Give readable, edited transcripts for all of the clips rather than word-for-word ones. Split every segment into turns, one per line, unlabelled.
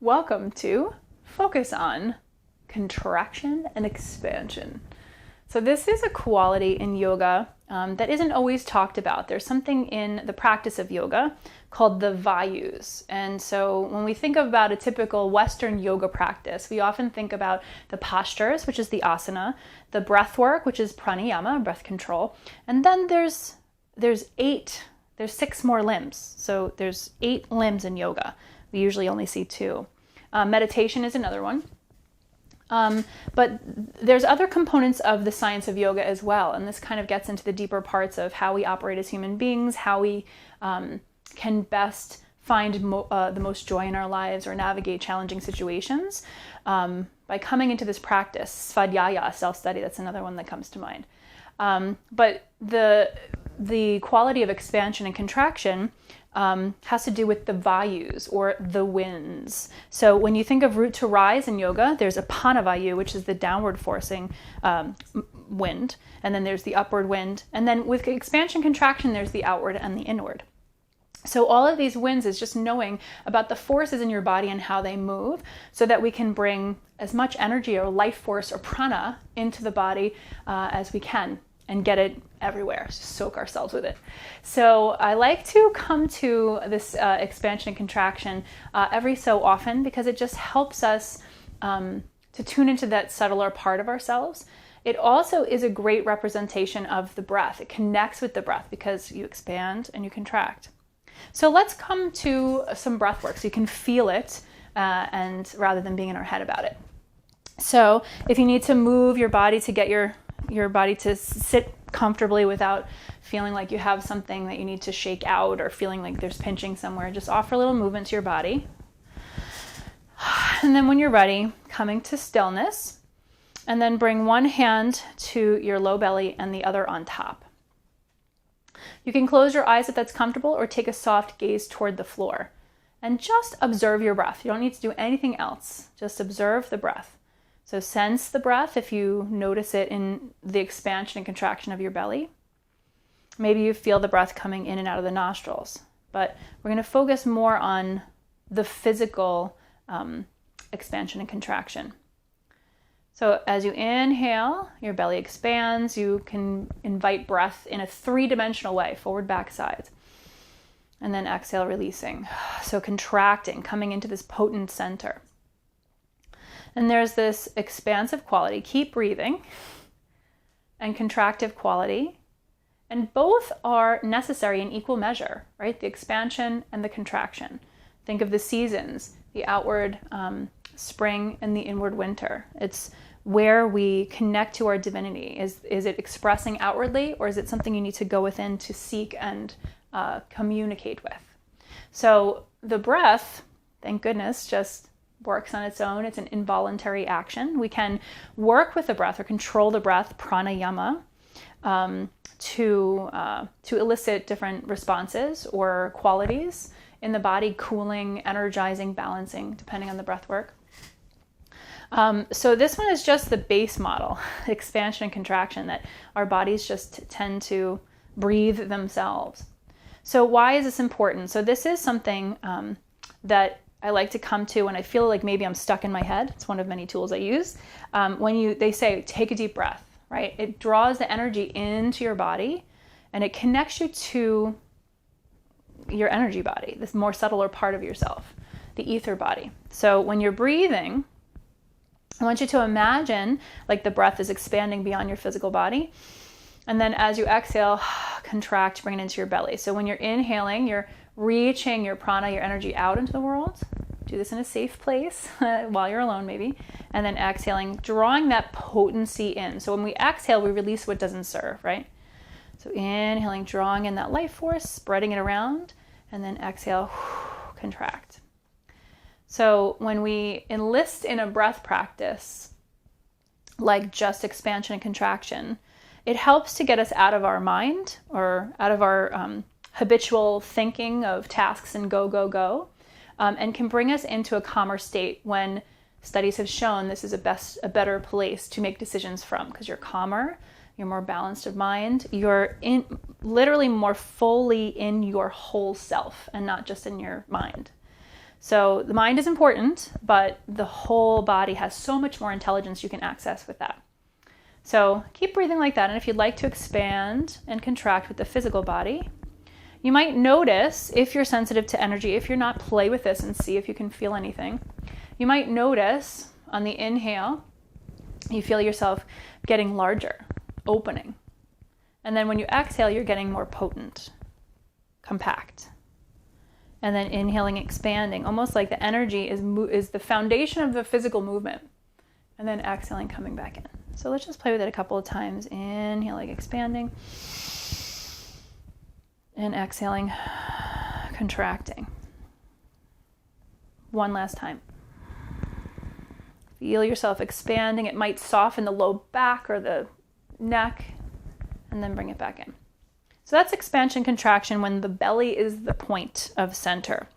Welcome to Focus on Contraction and Expansion. So this is a quality in yoga that isn't always talked about. There's something in the practice of yoga called the vayus. And so when we think about a typical Western yoga practice, we often think about the postures, which is the asana, the breath work, which is pranayama, breath control, and then there's 6 more limbs. So there's 8 limbs in yoga. We usually only see 2. Meditation is another one. But there's other components of the science of yoga as well. And this kind of gets into the deeper parts of how we operate as human beings, how we can best find the most joy in our lives or navigate challenging situations by coming into this practice. Svadhyaya, self-study, that's another one that comes to mind. But the quality of expansion and contraction has to do with the vayus, or the winds. So when you think of root to rise in yoga, there's a panavayu, which is the downward forcing wind, and then there's the upward wind, and then with expansion contraction, there's the outward and the inward. So all of these winds is just knowing about the forces in your body and how they move, so that we can bring as much energy or life force or prana into the body as we can, and get it everywhere, just soak ourselves with it. So I like to come to this expansion and contraction every so often, because it just helps us to tune into that subtler part of ourselves. It also is a great representation of the breath. It connects with the breath because you expand and you contract. So let's come to some breath work so you can feel it and rather than being in our head about it. So if you need to move your body to get your body to sit comfortably without feeling like you have something that you need to shake out or feeling like there's pinching somewhere, just offer a little movement to your body. And then when you're ready, coming to stillness, and then bring one hand to your low belly and the other on top. You can close your eyes if that's comfortable, or take a soft gaze toward the floor and just observe your breath. You don't need to do anything else. Just observe the breath. So sense the breath if you notice it in the expansion and contraction of your belly. Maybe you feel the breath coming in and out of the nostrils, but we're going to focus more on the physical expansion and contraction. So as you inhale, your belly expands. You can invite breath in a 3-dimensional way, forward, back, sides. And then exhale, releasing. So contracting, coming into this potent center. And there's this expansive quality, keep breathing, and contractive quality. And both are necessary in equal measure, right? The expansion and the contraction. Think of the seasons, the outward spring and the inward winter. It's where we connect to our divinity. Is it expressing outwardly, or is it something you need to go within to seek and communicate with? So the breath, thank goodness, just works on its own. It's an involuntary action. We can work with the breath or control the breath, pranayama, to elicit different responses or qualities in the body, cooling, energizing, balancing, depending on the breath work. So this one is just the base model, expansion and contraction, that our bodies just tend to breathe themselves. So why is this important? So this is something that I like to come to when I feel like maybe I'm stuck in my head. It's one of many tools I use. They say, take a deep breath, right? It draws the energy into your body and it connects you to your energy body, this more subtler part of yourself, the ether body. So when you're breathing, I want you to imagine like the breath is expanding beyond your physical body. And then as you exhale, contract, bring it into your belly. So when you're inhaling, you're reaching your prana, your energy out into the world. Do this in a safe place while you're alone maybe. And then exhaling, drawing that potency in. So when we exhale, we release what doesn't serve, right? So inhaling, drawing in that life force, spreading it around, and then exhale, contract. So when we enlist in a breath practice, like just expansion and contraction, it helps to get us out of our mind or out of our habitual thinking of tasks and go, and can bring us into a calmer state when studies have shown this is a better place to make decisions from, because you're calmer, you're more balanced of mind, you're literally more fully in your whole self and not just in your mind. So the mind is important, but the whole body has so much more intelligence you can access with that. So keep breathing like that. And if you'd like to expand and contract with the physical body, you might notice, if you're sensitive to energy, if you're not, play with this and see if you can feel anything. You might notice on the inhale, you feel yourself getting larger, opening. And then when you exhale, you're getting more potent, compact. And then inhaling, expanding, almost like the energy is the foundation of the physical movement. And then exhaling, coming back in. So let's just play with it a couple of times. Inhaling, expanding. And exhaling, contracting. One last time. Feel yourself expanding. It might soften the low back or the neck, and then bring it back in. So that's expansion, contraction when the belly is the point of center.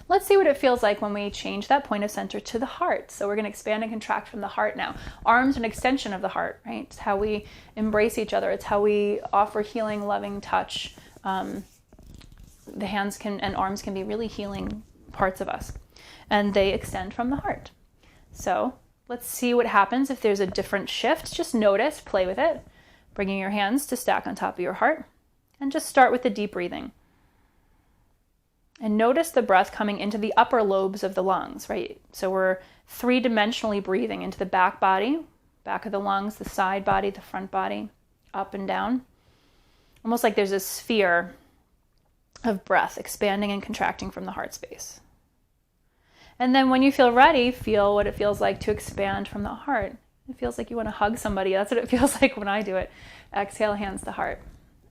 Let's see what it feels like when we change that point of center to the heart. So we're going to expand and contract from the heart now. Arms an extension of the heart, right? It's how we embrace each other. It's how we offer healing, loving touch. The hands and arms can be really healing parts of us, and they extend from the heart. So let's see what happens if there's a different shift. Just notice, play with it, bringing your hands to stack on top of your heart, and just start with the deep breathing. And notice the breath coming into the upper lobes of the lungs, right? So we're three-dimensionally breathing into the back body, back of the lungs, the side body, the front body, up and down. Almost like there's a sphere of breath expanding and contracting from the heart space. And then when you feel ready, feel what it feels like to expand from the heart. It feels like you want to hug somebody. That's what it feels like when I do it. Exhale, hands to heart.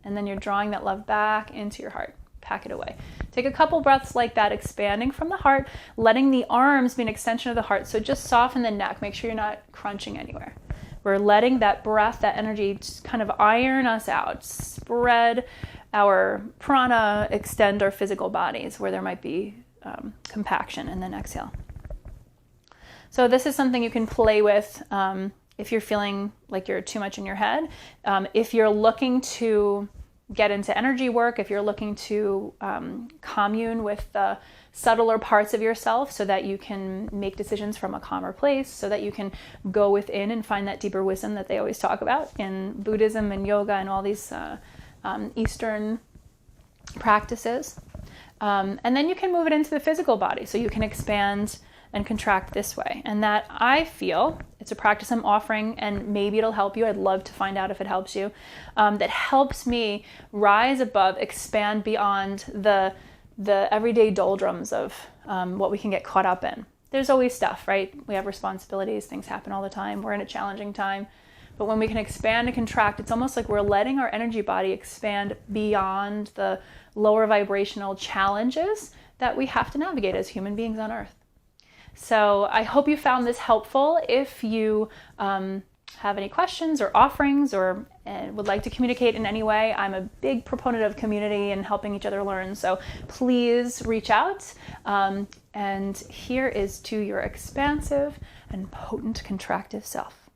And then you're drawing that love back into your heart. Pack it away. Take a couple breaths like that, expanding from the heart, letting the arms be an extension of the heart. So just soften the neck. Make sure you're not crunching anywhere. We're letting that breath, that energy, just kind of iron us out, spread our prana, extend our physical bodies where there might be compaction, and then exhale. So this is something you can play with if you're feeling like you're too much in your head. If you're looking to get into energy work, if you're looking to commune with the subtler parts of yourself so that you can make decisions from a calmer place, so that you can go within and find that deeper wisdom that they always talk about in Buddhism and yoga and all these Eastern practices. And then you can move it into the physical body, so you can expand and contract this way. And that, I feel, it's a practice I'm offering, and maybe it'll help you. I'd love to find out if it helps you. That helps me rise above, expand beyond the everyday doldrums of what we can get caught up in. There's always stuff, right? We have responsibilities, things happen all the time. We're in a challenging time. But when we can expand and contract, it's almost like we're letting our energy body expand beyond the lower vibrational challenges that we have to navigate as human beings on Earth. So I hope you found this helpful. If you have any questions or offerings or would like to communicate in any way, I'm a big proponent of community and helping each other learn. So please reach out. And here is to your expansive and potent contractive self.